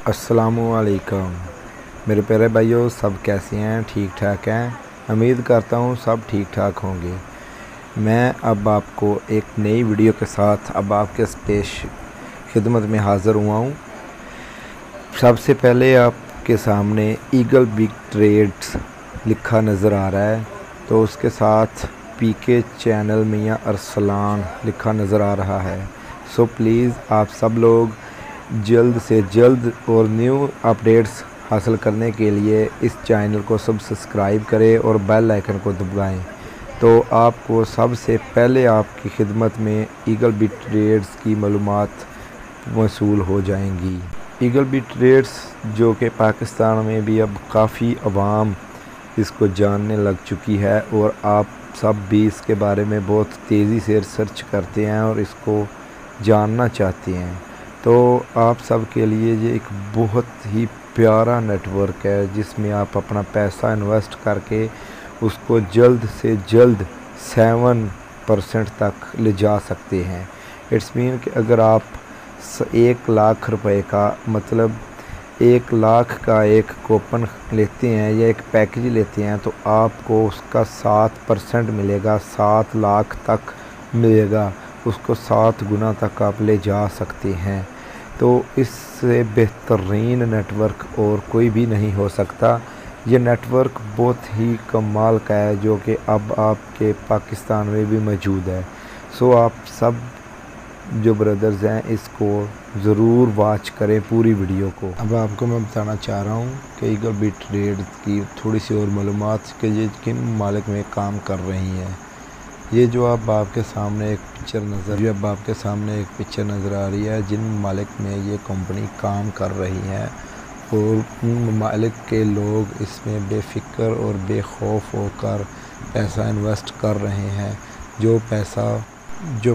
अस्सलामुअलैकुम मेरे प्यारे भाइयों, सब कैसे हैं? ठीक ठाक हैं? उम्मीद करता हूँ सब ठीक ठाक होंगे। मैं अब आपको एक नई वीडियो के साथ अब आपके पेश खिदमत में हाज़िर हुआ हूँ। सबसे पहले आपके सामने ईगल बिग ट्रेड्स लिखा नज़र आ रहा है, तो उसके साथ पीके चैनल मियां अरसलान लिखा नज़र आ रहा है। सो प्लीज़ आप सब लोग जल्द से जल्द और न्यू अपडेट्स हासिल करने के लिए इस चैनल को सब्सक्राइब करें और बेल आइकन को दबाएं, तो आपको सबसे पहले आपकी खिदमत में ईगल बिग ट्रेड्स की मालूमात मौसूल हो जाएंगी। ईगल बिग ट्रेड्स जो कि पाकिस्तान में भी अब काफ़ी अवाम इसको जानने लग चुकी है और आप सब भी इसके बारे में बहुत तेज़ी से रिसर्च करते हैं और इसको जानना चाहते हैं। तो आप सब के लिए ये एक बहुत ही प्यारा नेटवर्क है जिसमें आप अपना पैसा इन्वेस्ट करके उसको जल्द से जल्द 7% तक ले जा सकते हैं। इट्स मीन कि अगर आप 1 लाख रुपए का मतलब 1 लाख का एक कूपन लेते हैं या एक पैकेज लेते हैं तो आपको उसका 7% मिलेगा, 7 लाख तक मिलेगा, उसको 7 गुना तक आप ले जा सकते हैं। तो इससे बेहतरीन नेटवर्क और कोई भी नहीं हो सकता। ये नेटवर्क बहुत ही कमाल का है जो कि अब आपके पाकिस्तान में भी मौजूद है। सो आप सब जो ब्रदर्स हैं इसको ज़रूर वॉच करें पूरी वीडियो को। अब आपको मैं बताना चाह रहा हूँ कि ईगल बिग ट्रेड की थोड़ी सी और मालूमात कि ये किन मालिक में काम कर रही हैं। ये जो अब आपके सामने एक पिक्चर नज़र आ रही है जिन मालिक में ये कंपनी काम कर रही है और उन मालिक के लोग इसमें बेफिक्र और बेखौफ होकर पैसा इन्वेस्ट कर रहे हैं। जो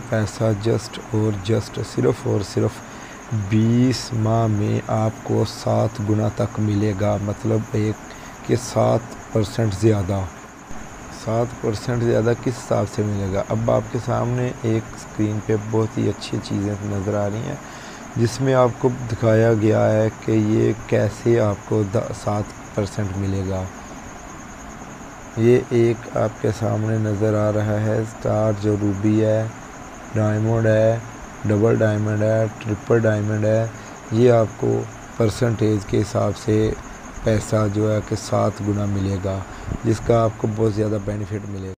पैसा जस्ट सिर्फ़ और सिर्फ 20 माह में आपको 7 गुना तक मिलेगा। मतलब एक के 7% ज़्यादा किस हिसाब से मिलेगा। अब आपके सामने एक स्क्रीन पे बहुत ही अच्छी चीज़ें नज़र आ रही हैं जिसमें आपको दिखाया गया है कि ये कैसे आपको 7% मिलेगा। ये एक आपके सामने नज़र आ रहा है स्टार, जो रूबी है, डायमंड है, डबल डायमंड है, ट्रिपल डायमंड है। ये आपको परसेंटेज के हिसाब से पैसा जो है कि 7 गुना मिलेगा, जिसका आपको बहुत ज़्यादा बेनिफिट मिलेगा।